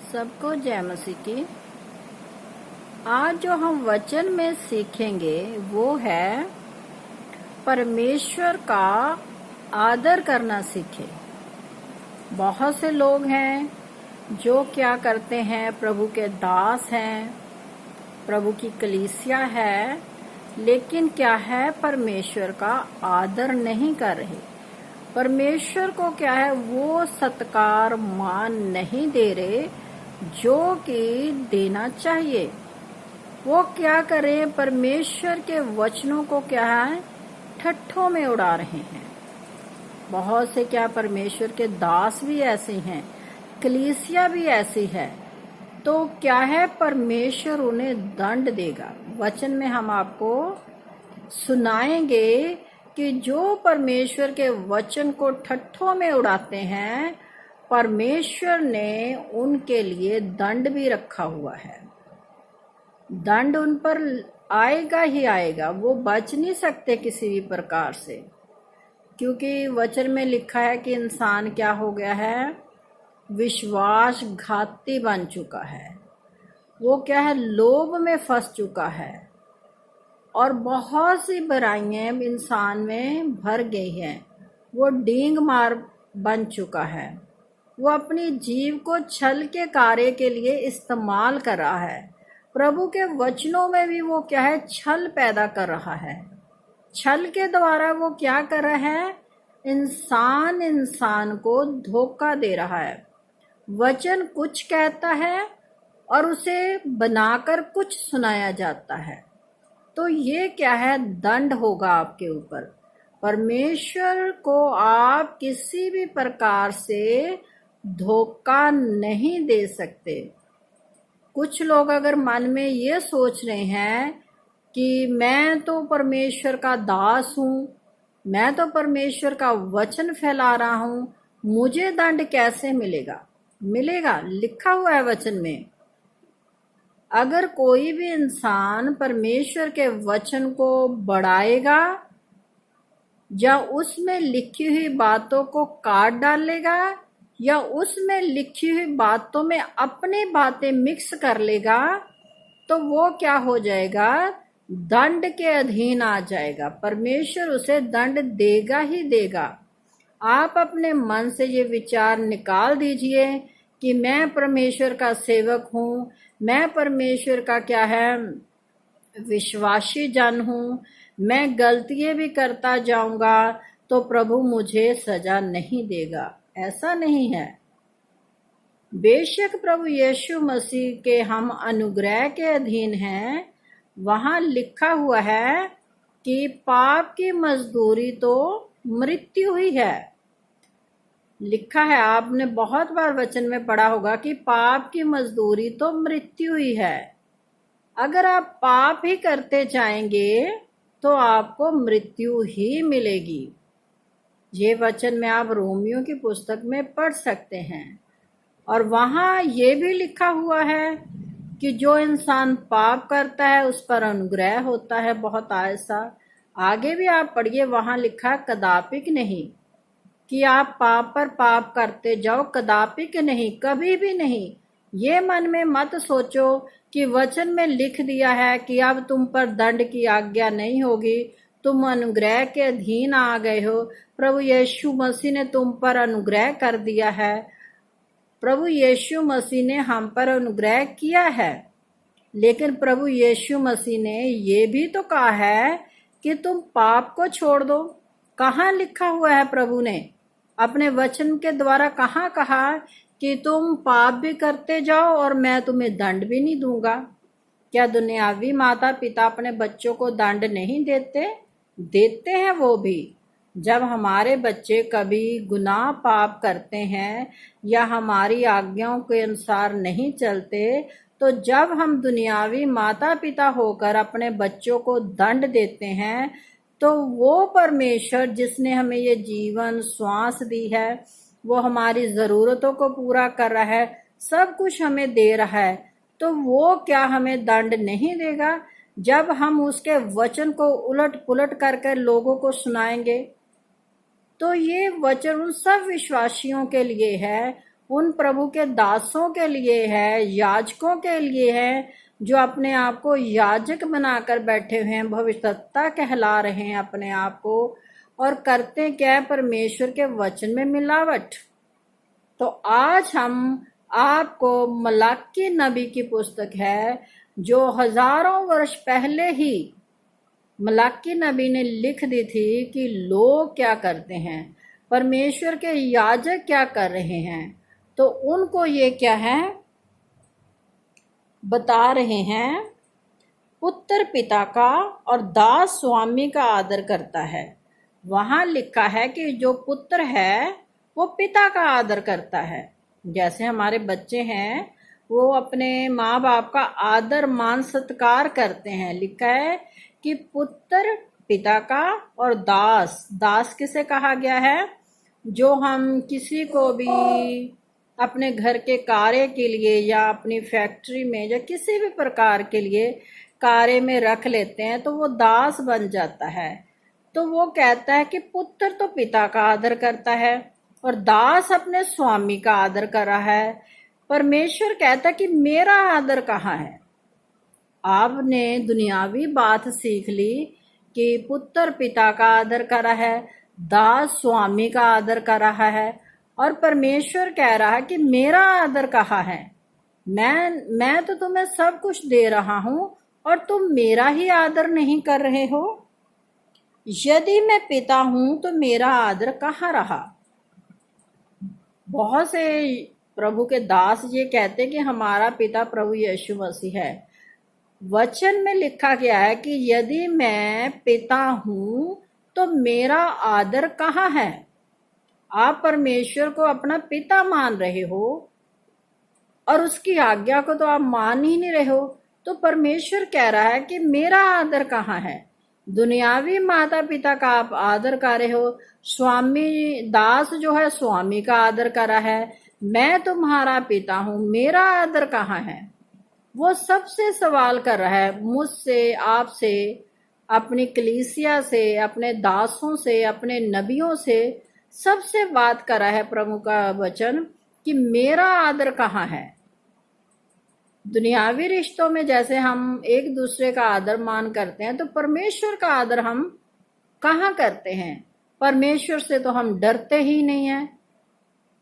सबको जय मसीह की। आज जो हम वचन में सीखेंगे वो है परमेश्वर का आदर करना सीखे। बहुत से लोग हैं जो क्या करते हैं, प्रभु के दास हैं, प्रभु की कलीसिया है, लेकिन क्या है, परमेश्वर का आदर नहीं कर रहे। परमेश्वर को क्या है, वो सत्कार मान नहीं दे रहे जो कि देना चाहिए। वो क्या करें, परमेश्वर के वचनों को क्या है, ठट्ठों में उड़ा रहे हैं। बहुत से क्या परमेश्वर के दास भी ऐसे हैं, कलीसिया भी ऐसी है। तो क्या है, परमेश्वर उन्हें दंड देगा। वचन में हम आपको सुनाएंगे कि जो परमेश्वर के वचन को ठट्ठों में उड़ाते हैं, परमेश्वर ने उनके लिए दंड भी रखा हुआ है। दंड उन पर आएगा ही आएगा, वो बच नहीं सकते किसी भी प्रकार से, क्योंकि वचन में लिखा है कि इंसान क्या हो गया है, विश्वासघाती बन चुका है। वो क्या है, लोभ में फंस चुका है और बहुत सी बुराइयां इंसान में भर गई हैं। वो डींग मार बन चुका है। वो अपनी जीव को छल के कार्य के लिए इस्तेमाल कर रहा है। प्रभु के वचनों में भी वो क्या है, छल पैदा कर रहा है। छल के द्वारा वो क्या कर रहा है, इंसान को धोखा दे रहा है। वचन कुछ कहता है और उसे बनाकर कुछ सुनाया जाता है। तो ये क्या है, दंड होगा आपके ऊपर। परमेश्वर को आप किसी भी प्रकार से धोखा नहीं दे सकते। कुछ लोग अगर मन में ये सोच रहे हैं कि मैं तो परमेश्वर का दास हूँ, मैं तो परमेश्वर का वचन फैला रहा हूँ, मुझे दंड कैसे मिलेगा। मिलेगा, लिखा हुआ है वचन में। अगर कोई भी इंसान परमेश्वर के वचन को बढ़ाएगा या उसमें लिखी हुई बातों को काट डालेगा या उसमें लिखी हुई बातों में अपनी बातें मिक्स कर लेगा, तो वो क्या हो जाएगा, दंड के अधीन आ जाएगा। परमेश्वर उसे दंड देगा ही देगा। आप अपने मन से ये विचार निकाल दीजिए कि मैं परमेश्वर का सेवक हूँ, मैं परमेश्वर का क्या है, विश्वासी जन हूँ, मैं गलतियां भी करता जाऊंगा तो प्रभु मुझे सजा नहीं देगा। ऐसा नहीं है। बेशक प्रभु यीशु मसीह के हम अनुग्रह के अधीन हैं। वहां लिखा हुआ है कि पाप की मजदूरी तो मृत्यु ही है। लिखा है, आपने बहुत बार वचन में पढ़ा होगा कि पाप की मजदूरी तो मृत्यु ही है। अगर आप पाप ही करते जाएंगे तो आपको मृत्यु ही मिलेगी। ये वचन में आप रोमियो की पुस्तक में पढ़ सकते हैं। और वहां ये भी लिखा हुआ है कि जो इंसान पाप करता है उस पर अनुग्रह होता है बहुत ऐसा। आगे भी आप पढ़िए, वहां लिखा कदापिक नहीं कि आप पाप पर पाप करते जाओ, कदापिक नहीं, कभी भी नहीं। ये मन में मत सोचो कि वचन में लिख दिया है कि अब तुम पर दंड की आज्ञा नहीं होगी, तुम अनुग्रह के अधीन आ गए हो। प्रभु यीशु मसीह ने तुम पर अनुग्रह कर दिया है। प्रभु यीशु मसीह ने हम पर अनुग्रह किया है, लेकिन प्रभु यीशु मसीह ने ये भी तो कहा है कि तुम पाप को छोड़ दो। कहाँ लिखा हुआ है, प्रभु ने अपने वचन के द्वारा कहाँ कहा कि तुम पाप भी करते जाओ और मैं तुम्हें दंड भी नहीं दूंगा। क्या दुनियावी माता पिता अपने बच्चों को दंड नहीं देते? देते हैं वो भी। जब हमारे बच्चे कभी गुनाह पाप करते हैं या हमारी आज्ञाओं के अनुसार नहीं चलते, तो जब हम दुनियावी माता पिता होकर अपने बच्चों को दंड देते हैं, तो वो परमेश्वर जिसने हमें ये जीवन श्वास दी है, वो हमारी जरूरतों को पूरा कर रहा है, सब कुछ हमें दे रहा है, तो वो क्या हमें दंड नहीं देगा जब हम उसके वचन को उलट पुलट करके लोगों को सुनाएंगे। तो ये वचन उन सब विश्वासियों के लिए है, उन प्रभु के दासों के लिए है, याजकों के लिए है, जो अपने आप को याजक बनाकर बैठे हुए हैं, भविष्यवक्ता कहला रहे हैं अपने आप को, और करते क्या है, परमेश्वर के वचन में मिलावट। तो आज हम आपको मलाकी नबी की पुस्तक है, जो हजारों वर्ष पहले ही मलाकी नबी ने लिख दी थी कि लोग क्या करते हैं, परमेश्वर के याजक क्या कर रहे हैं। तो उनको ये क्या है बता रहे हैं, पुत्र पिता का और दास स्वामी का आदर करता है। वहां लिखा है कि जो पुत्र है वो पिता का आदर करता है। जैसे हमारे बच्चे हैं, वो अपने माँ बाप का आदर मान सत्कार करते हैं। लिखा है कि पुत्र पिता का और दास, दास किसे कहा गया है, जो हम किसी को भी अपने घर के कार्य के लिए या अपनी फैक्ट्री में या किसी भी प्रकार के लिए कार्य में रख लेते हैं तो वो दास बन जाता है। तो वो कहता है कि पुत्र तो पिता का आदर करता है और दास अपने स्वामी का आदर कर रहा है। परमेश्वर कहता है कि मेरा आदर कहाँ है। आपने दुनियावी बात सीख ली कि पुत्र पिता का आदर कर रहा है, दास स्वामी का आदर कर रहा है, और परमेश्वर कह रहा है कि मेरा आदर कहाँ है। मैं तो तुम्हें सब कुछ दे रहा हूं और तुम मेरा ही आदर नहीं कर रहे हो। यदि मैं पिता हूं तो मेरा आदर कहाँ रहा। बहुत से प्रभु के दास ये कहते कि हमारा पिता प्रभु यीशु मसीह है। वचन में लिखा गया है कि यदि मैं पिता हूं तो मेरा आदर कहाँ है। आप परमेश्वर को अपना पिता मान रहे हो और उसकी आज्ञा को तो आप मान ही नहीं रहे हो। तो परमेश्वर कह रहा है कि मेरा आदर कहाँ है। दुनियावी माता पिता का आप आदर कर रहे हो, स्वामी दास जो है स्वामी का आदर कर रहा है। मैं तुम्हारा पिता हूं, मेरा आदर कहाँ है। वो सबसे सवाल कर रहा है, मुझसे, आपसे, अपनी कलीसिया से, अपने दासों से, अपने नबियों से, सबसे बात कर रहा है प्रभु का वचन कि मेरा आदर कहाँ है। दुनियावी रिश्तों में जैसे हम एक दूसरे का आदर मान करते हैं, तो परमेश्वर का आदर हम कहाँ करते हैं। परमेश्वर से तो हम डरते ही नहीं हैं।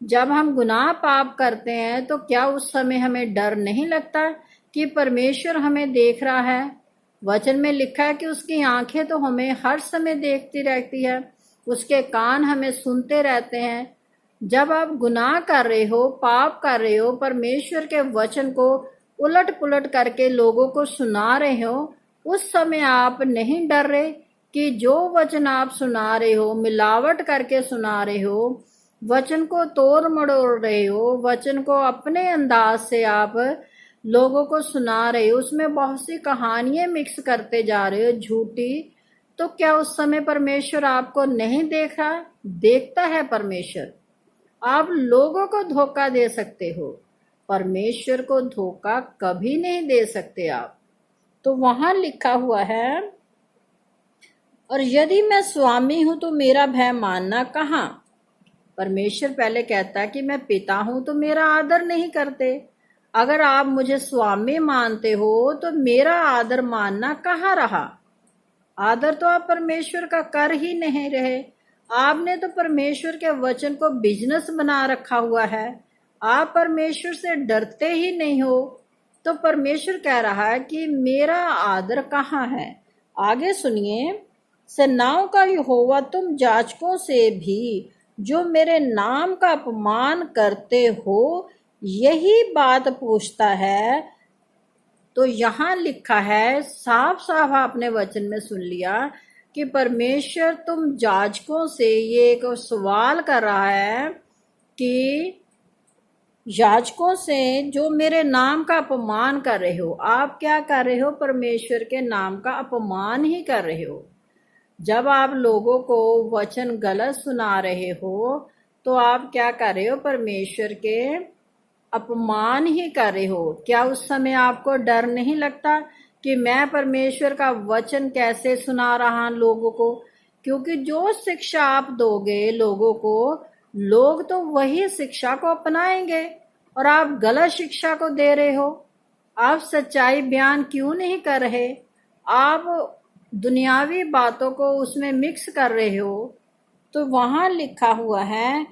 जब हम गुनाह पाप करते हैं तो क्या उस समय हमें डर नहीं लगता कि परमेश्वर हमें देख रहा है। वचन में लिखा है कि उसकी आंखें तो हमें हर समय देखती रहती है, उसके कान हमें सुनते रहते हैं। जब आप गुनाह कर रहे हो, पाप कर रहे हो, परमेश्वर के वचन को उलट पुलट करके लोगों को सुना रहे हो, उस समय आप नहीं डर रहे कि जो वचन आप सुना रहे हो, मिलावट करके सुना रहे हो, वचन को तोड़ मड़ोड़ रहे हो, वचन को अपने अंदाज से आप लोगों को सुना रहे हो, उसमें बहुत सी कहानियां मिक्स करते जा रहे हो झूठी। तो क्या उस समय परमेश्वर आपको नहीं देख रहा? देखता है परमेश्वर। आप लोगों को धोखा दे सकते हो, परमेश्वर को धोखा कभी नहीं दे सकते आप। तो वहां लिखा हुआ है, और यदि मैं स्वामी हूं तो मेरा भय मानना कहाँ। परमेश्वर पहले कहता है कि मैं पिता हूं तो मेरा आदर नहीं करते। अगर आप मुझे स्वामी मानते हो तो मेरा आदर मानना कहाँ रहा। आदर तो आप परमेश्वर का कर ही नहीं रहे। आपने तो परमेश्वर के वचन को बिजनेस बना रखा हुआ है। आप परमेश्वर से डरते ही नहीं हो। तो परमेश्वर कह रहा है कि मेरा आदर कहाँ है। आगे सुनिए, सेनाओं का यहोवा तुम जाचकों से भी जो मेरे नाम का अपमान करते हो यही बात पूछता है। तो यहाँ लिखा है, साफ साफ आपने वचन में सुन लिया कि परमेश्वर तुम जाजकों से ये एक सवाल कर रहा है कि याजकों से जो मेरे नाम का अपमान कर रहे हो। आप क्या कर रहे हो? परमेश्वर के नाम का अपमान ही कर रहे हो। जब आप लोगों को वचन गलत सुना रहे हो तो आप क्या कर रहे हो? परमेश्वर के अपमान ही कर रहे हो। क्या उस समय आपको डर नहीं लगता कि मैं परमेश्वर का वचन कैसे सुना रहा लोगों को? क्योंकि जो शिक्षा आप दोगे लोगों को, लोग तो वही शिक्षा को अपनाएंगे और आप गलत शिक्षा को दे रहे हो। आप सच्चाई बयान क्यों नहीं कर रहे? आप दुनियावी बातों को उसमें मिक्स कर रहे हो। तो वहां लिखा हुआ है,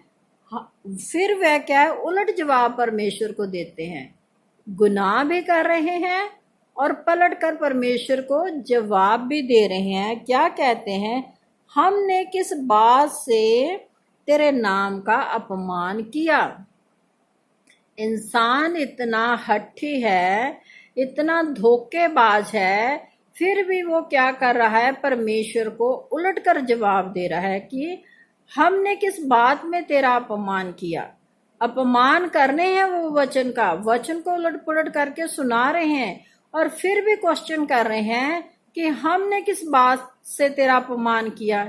फिर वह क्या है, उलट जवाब परमेश्वर को देते हैं। गुनाह भी कर रहे हैं और पलट कर परमेश्वर को जवाब भी दे रहे हैं। क्या कहते हैं? हमने किस बात से तेरे नाम का अपमान किया? इंसान इतना हठी है, इतना धोखेबाज है, फिर भी वो क्या कर रहा है? परमेश्वर को उलट कर जवाब दे रहा है कि हमने किस बात में तेरा अपमान किया। अपमान करने हैं वो वचन का, वचन को उलट पुलट करके सुना रहे हैं और फिर भी क्वेश्चन कर रहे हैं कि हमने किस बात से तेरा अपमान किया,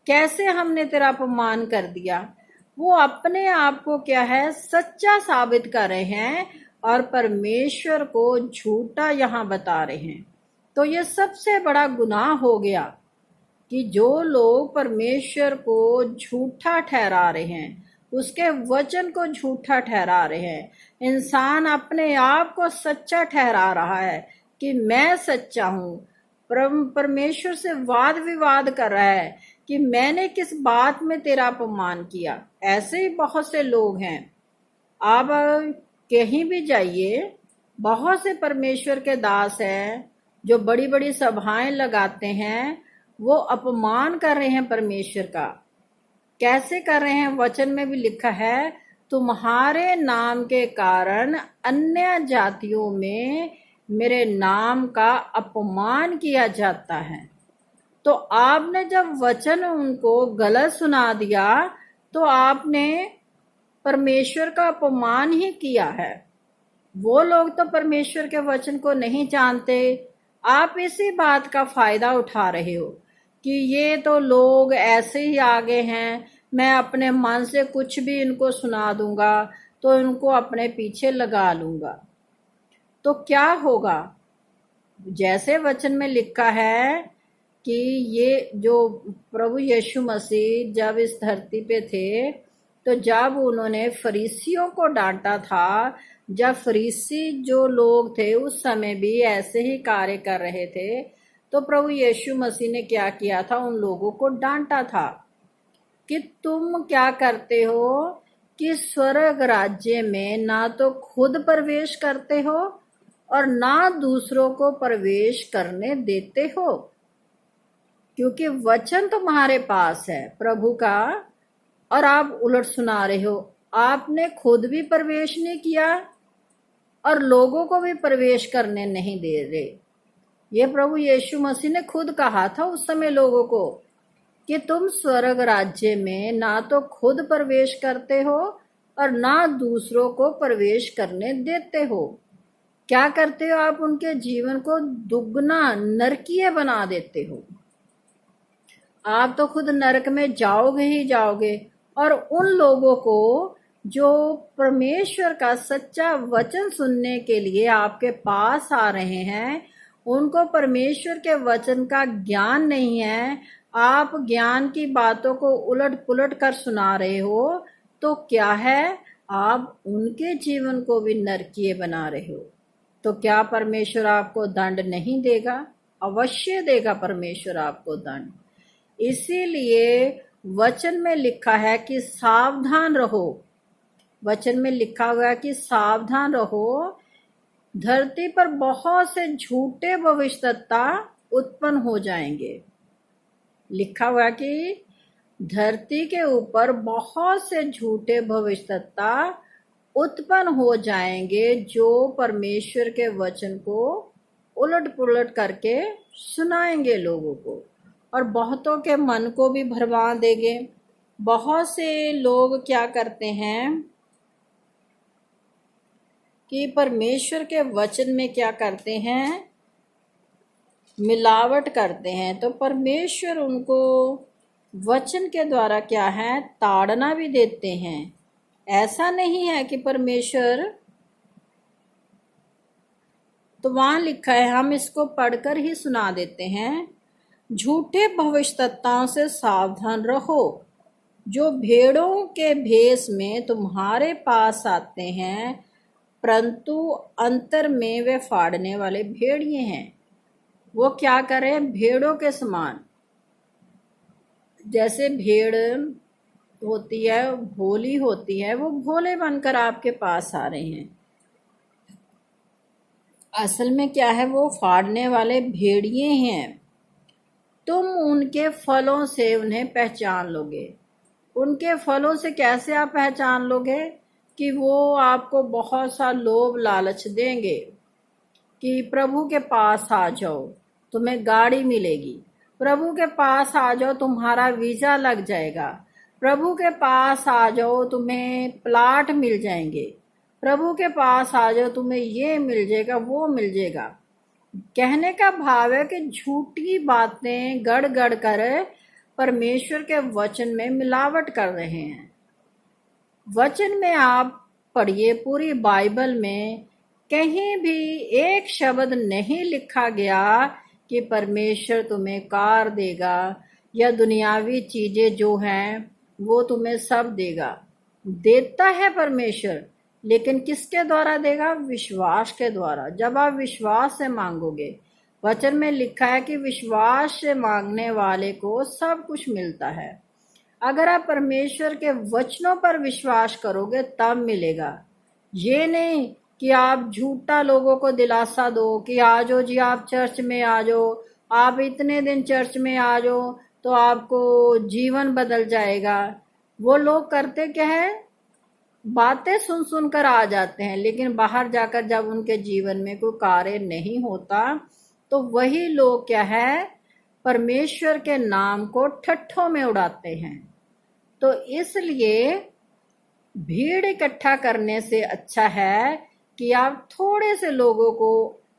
कैसे हमने तेरा अपमान कर दिया। वो अपने आप को क्या है, सच्चा साबित कर रहे हैं और परमेश्वर को झूठा यहाँ बता रहे हैं। तो ये सबसे बड़ा गुनाह हो गया कि जो लोग परमेश्वर को झूठा ठहरा रहे हैं, उसके वचन को झूठा ठहरा रहे हैं। इंसान अपने आप को सच्चा ठहरा रहा है कि मैं सच्चा हूँ। परमेश्वर से वाद विवाद कर रहा है कि मैंने किस बात में तेरा अपमान किया। ऐसे ही बहुत से लोग हैं। आप कहीं भी जाइए, बहुत से परमेश्वर के दास हैं जो बड़ी बड़ी सभाएं लगाते हैं, वो अपमान कर रहे हैं परमेश्वर का। कैसे कर रहे हैं? वचन में भी लिखा है, तुम्हारे नाम के कारण अन्य जातियों में मेरे नाम का अपमान किया जाता है। तो आपने जब वचन उनको गलत सुना दिया तो आपने परमेश्वर का अपमान ही किया है। वो लोग तो परमेश्वर के वचन को नहीं जानते। आप इसी बात का फायदा उठा रहे हो कि ये तो लोग ऐसे ही आगे हैं, मैं अपने मन से कुछ भी इनको सुना दूंगा तो इनको अपने पीछे लगा लूंगा। तो क्या होगा? जैसे वचन में लिखा है कि ये जो प्रभु यीशु मसीह जब इस धरती पे थे, तो जब उन्होंने फरीसियों को डांटा था, जब फरीसी जो लोग थे उस समय भी ऐसे ही कार्य कर रहे थे, तो प्रभु यीशु मसीह ने क्या किया था? उन लोगों को डांटा था कि तुम क्या करते हो कि स्वर्ग राज्य में ना तो खुद प्रवेश करते हो और ना दूसरों को प्रवेश करने देते हो। क्योंकि वचन तुम्हारे पास है प्रभु का और आप उलट सुना रहे हो। आपने खुद भी प्रवेश नहीं किया और लोगों को भी प्रवेश करने नहीं दे रहे। ये प्रभु यीशु मसीह ने खुद कहा था उस समय लोगों को कि तुम स्वर्ग राज्य में ना तो खुद प्रवेश करते हो और ना दूसरों को प्रवेश करने देते हो। क्या करते हो? आप उनके जीवन को दुगना नरकीय बना देते हो। आप तो खुद नरक में जाओगे ही जाओगे और उन लोगों को जो परमेश्वर का सच्चा वचन सुनने के लिए आपके पास आ रहे हैं, उनको परमेश्वर के वचन का ज्ञान नहीं है। आप ज्ञान की बातों को उलट पुलट कर सुना रहे हो, तो क्या है? आप उनके जीवन को भी नरकीय बना रहे हो। तो क्या परमेश्वर आपको दंड नहीं देगा? अवश्य देगा परमेश्वर आपको दंड। इसीलिए वचन में लिखा है कि सावधान रहो। वचन में लिखा हुआ है कि सावधान रहो, धरती पर बहुत से झूठे भविष्यद्वक्ता उत्पन्न हो जाएंगे। लिखा हुआ है कि धरती के ऊपर बहुत से झूठे भविष्यद्वक्ता उत्पन्न हो जाएंगे जो परमेश्वर के वचन को उलट पुलट करके सुनाएंगे लोगों को और बहुतों के मन को भी भरवा देंगे। बहुत से लोग क्या करते हैं कि परमेश्वर के वचन में क्या करते हैं? मिलावट करते हैं। तो परमेश्वर उनको वचन के द्वारा क्या है? ताड़ना भी देते हैं। ऐसा नहीं है कि परमेश्वर, तो वहां लिखा है, हम इसको पढ़कर ही सुना देते हैं, झूठे भविष्यद्वक्ताओं से सावधान रहो। जो भेड़ों के भेष में तुम्हारे पास आते हैं, परंतु अंतर में वे फाड़ने वाले भेड़िए हैं। वो क्या करें? भेड़ों के समान, जैसे भेड़ होती है, भोली होती है, वो भोले बनकर आपके पास आ रहे हैं। असल में क्या है? वो फाड़ने वाले भेड़िए हैं। तुम उनके फलों से उन्हें पहचान लोगे। उनके फलों से कैसे आप पहचान लोगे? कि वो आपको बहुत सा लोभ लालच देंगे कि प्रभु के पास आ जाओ, तुम्हें गाड़ी मिलेगी। प्रभु के पास आ जाओ, तुम्हारा वीजा लग जाएगा। प्रभु के पास आ जाओ, तुम्हें प्लाट मिल जाएंगे। प्रभु के पास आ जाओ, तुम्हें ये मिल जाएगा, वो मिल जाएगा। कहने का भाव है कि झूठी बातें गढ़ गढ़ कर परमेश्वर के वचन में मिलावट कर रहे हैं। वचन में आप पढ़िए, पूरी बाइबल में कहीं भी एक शब्द नहीं लिखा गया कि परमेश्वर तुम्हें कार देगा या दुनियावी चीजें जो हैं वो तुम्हें सब देगा। देता है परमेश्वर, लेकिन किसके द्वारा देगा? विश्वास के द्वारा। जब आप विश्वास से मांगोगे, वचन में लिखा है कि विश्वास से मांगने वाले को सब कुछ मिलता है। अगर आप परमेश्वर के वचनों पर विश्वास करोगे तब मिलेगा। ये नहीं कि आप झूठा लोगों को दिलासा दो कि आ जाओ जी, आप चर्च में आ जाओ, आप इतने दिन चर्च में आ जाओ तो आपको जीवन बदल जाएगा। वो लोग करते क्या है? बातें सुन सुनकर आ जाते हैं, लेकिन बाहर जाकर जब उनके जीवन में कोई कार्य नहीं होता तो वही लोग क्या है? परमेश्वर के नाम को ठट्ठों में उड़ाते हैं। तो इसलिए भीड़ इकट्ठा करने से अच्छा है कि आप थोड़े से लोगों को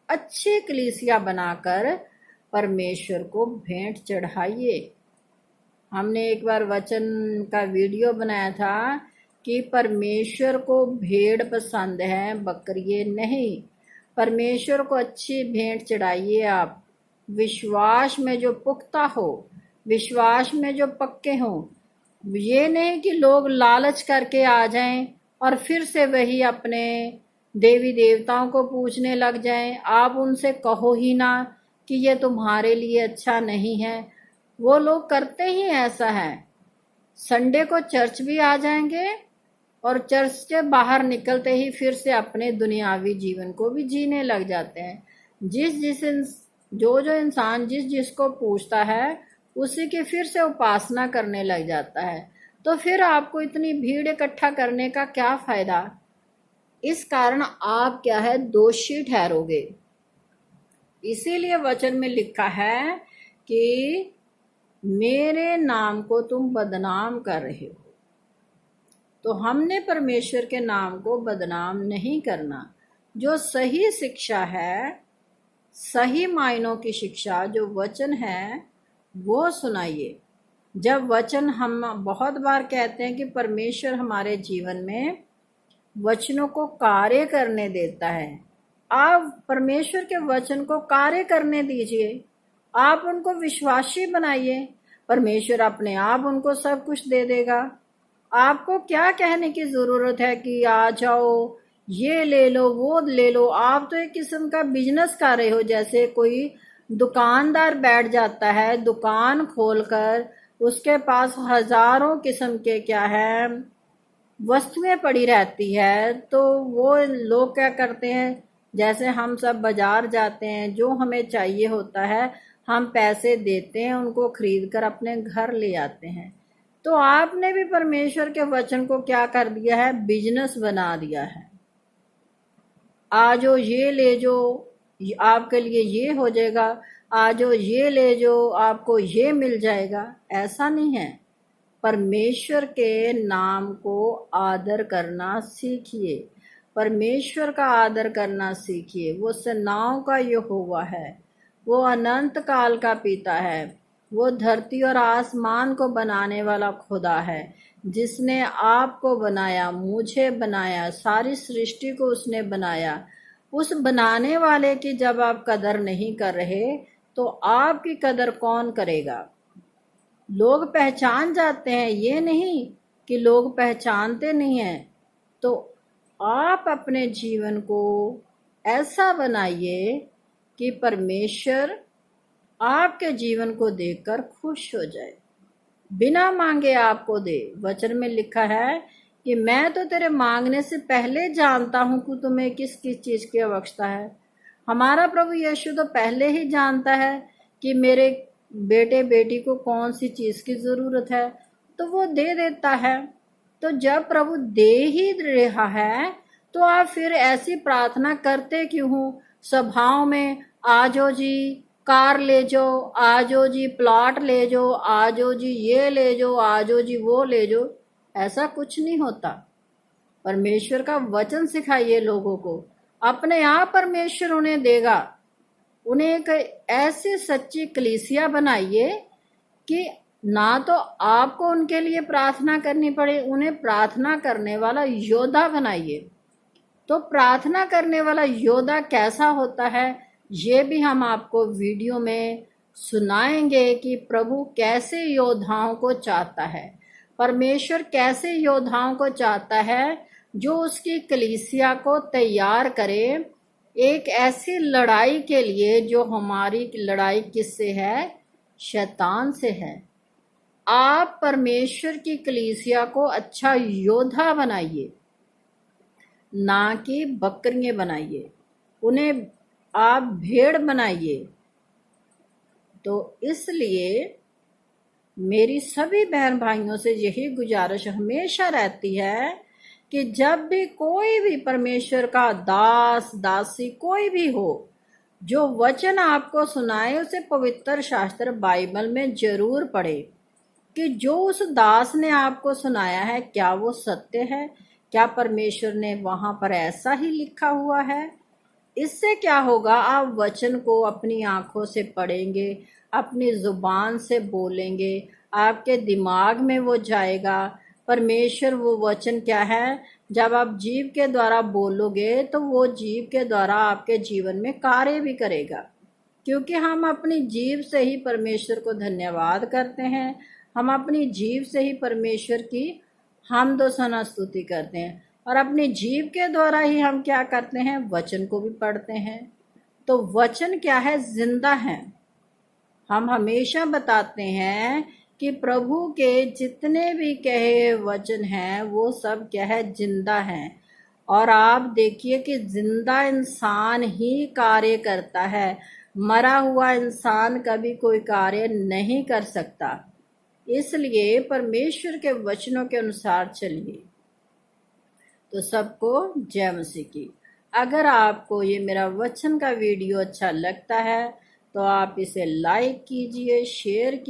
अच्छी कलीसिया बनाकर परमेश्वर को भेंट चढ़ाइए। हमने एक बार वचन का वीडियो बनाया था कि परमेश्वर को भेड़ पसंद है, बकरियां नहीं। परमेश्वर को अच्छी भेंट चढ़ाइए आप, विश्वास में जो पुख्ता हो, विश्वास में जो पक्के हो। ये नहीं कि लोग लालच करके आ जाएं और फिर से वही अपने देवी देवताओं को पूजने लग जाएं। आप उनसे कहो ही ना कि ये तुम्हारे लिए अच्छा नहीं है। वो लोग करते ही ऐसा है, संडे को चर्च भी आ जाएंगे और चर्च से बाहर निकलते ही फिर से अपने दुनियावी जीवन को भी जीने लग जाते हैं। जो इंसान जिसको पूछता है उसी की फिर से उपासना करने लग जाता है। तो फिर आपको इतनी भीड़ इकट्ठा करने का क्या फायदा? इस कारण आप क्या है? दोषी ठहरोगे। इसीलिए वचन में लिखा है कि मेरे नाम को तुम बदनाम कर रहे हो। तो हमने परमेश्वर के नाम को बदनाम नहीं करना। जो सही शिक्षा है, सही मायनों की शिक्षा जो वचन है, वो सुनाइए। जब वचन, हम बहुत बार कहते हैं कि परमेश्वर हमारे जीवन में वचनों को कार्य करने देता है। आप परमेश्वर के वचन को कार्य करने दीजिए, आप उनको विश्वासी बनाइए। परमेश्वर अपने आप उनको सब कुछ दे देगा। आपको क्या कहने की जरूरत है कि आ जाओ, ये ले लो, वो ले लो। आप तो एक किस्म का बिजनेस कर रहे हो। जैसे कोई दुकानदार बैठ जाता है दुकान खोलकर, उसके पास हजारों किस्म के क्या है वस्तुएं पड़ी रहती है, तो वो लोग क्या करते हैं? जैसे हम सब बाजार जाते हैं, जो हमें चाहिए होता है हम पैसे देते हैं, उनको खरीद कर अपने घर ले आते हैं। तो आपने भी परमेश्वर के वचन को क्या कर दिया है? बिजनेस बना दिया है। आजो ये ले जो, आपके लिए ये हो जाएगा, आजो ये ले जो, आपको ये मिल जाएगा। ऐसा नहीं है। परमेश्वर के नाम को आदर करना सीखिए, परमेश्वर का आदर करना सीखिए। वो सेनाओं का यहोवा है, वो अनंत काल का पिता है, वो धरती और आसमान को बनाने वाला खुदा है, जिसने आपको बनाया, मुझे बनाया, सारी सृष्टि को उसने बनाया। उस बनाने वाले की जब आप कदर नहीं कर रहे तो आपकी कदर कौन करेगा? लोग पहचान जाते हैं, ये नहीं कि लोग पहचानते नहीं हैं। तो आप अपने जीवन को ऐसा बनाइए कि परमेश्वर आपके जीवन को देखकर खुश हो जाए, बिना मांगे आपको दे। वचन में लिखा है कि मैं तो तेरे मांगने से पहले जानता हूं कि तुम्हें किस किस चीज की आवश्यकता है। हमारा प्रभु यीशु तो पहले ही जानता है कि मेरे बेटे बेटी को कौन सी चीज की जरूरत है, तो वो दे देता है। तो जब प्रभु दे ही रहा है तो आप फिर ऐसी प्रार्थना करते क्यों हो? सभाओं में आ जाओ जी, कार ले जाओ, आ जाओ जी, प्लॉट ले जाओ, आ जाओ जी, ये ले जाओ, आ जाओ जी, वो ले जाओ। ऐसा कुछ नहीं होता। परमेश्वर का वचन सिखाइए लोगों को, अपने आप परमेश्वर उन्हें देगा। उन्हें एक ऐसी सच्ची कलीसिया बनाइए कि ना तो आपको उनके लिए प्रार्थना करनी पड़े, उन्हें प्रार्थना करने वाला योद्धा बनाइए। तो प्रार्थना करने वाला योद्धा कैसा होता है, ये भी हम आपको वीडियो में सुनाएंगे कि प्रभु कैसे योद्धाओं को चाहता है, परमेश्वर कैसे योद्धाओं को चाहता है जो उसकी कलीसिया को तैयार करे एक ऐसी लड़ाई के लिए। जो हमारी लड़ाई किससे है? शैतान से है। आप परमेश्वर की कलीसिया को अच्छा योद्धा बनाइए, ना कि बकरियां बनाइए। उन्हें आप भेड़ बनाइए। तो इसलिए मेरी सभी बहन भाइयों से यही गुजारिश हमेशा रहती है कि जब भी कोई भी परमेश्वर का दास दासी कोई भी हो जो वचन आपको सुनाए, उसे पवित्र शास्त्र बाइबल में जरूर पढ़े कि जो उस दास ने आपको सुनाया है क्या वो सत्य है, क्या परमेश्वर ने वहां पर ऐसा ही लिखा हुआ है। इससे क्या होगा, आप वचन को अपनी आंखों से पढ़ेंगे, अपनी जुबान से बोलेंगे, आपके दिमाग में वो जाएगा। परमेश्वर वो वचन क्या है, जब आप जीव के द्वारा बोलोगे तो वो जीव के द्वारा आपके जीवन में कार्य भी करेगा। क्योंकि हम अपनी जीव से ही परमेश्वर को धन्यवाद करते हैं, हम अपनी जीव से ही परमेश्वर की हमदो सना स्तुति करते हैं, और अपनी जीव के द्वारा ही हम क्या करते हैं, वचन को भी पढ़ते हैं। तो वचन क्या है, जिंदा है। हम हमेशा बताते हैं कि प्रभु के जितने भी कहे वचन हैं वो सब क्या है, जिंदा हैं। और आप देखिए कि जिंदा इंसान ही कार्य करता है, मरा हुआ इंसान कभी कोई कार्य नहीं कर सकता। इसलिए परमेश्वर के वचनों के अनुसार चलिए। तो सबको जय मसीह की। अगर आपको ये मेरा वचन का वीडियो अच्छा लगता है तो आप इसे लाइक कीजिए, शेयर कीजिए।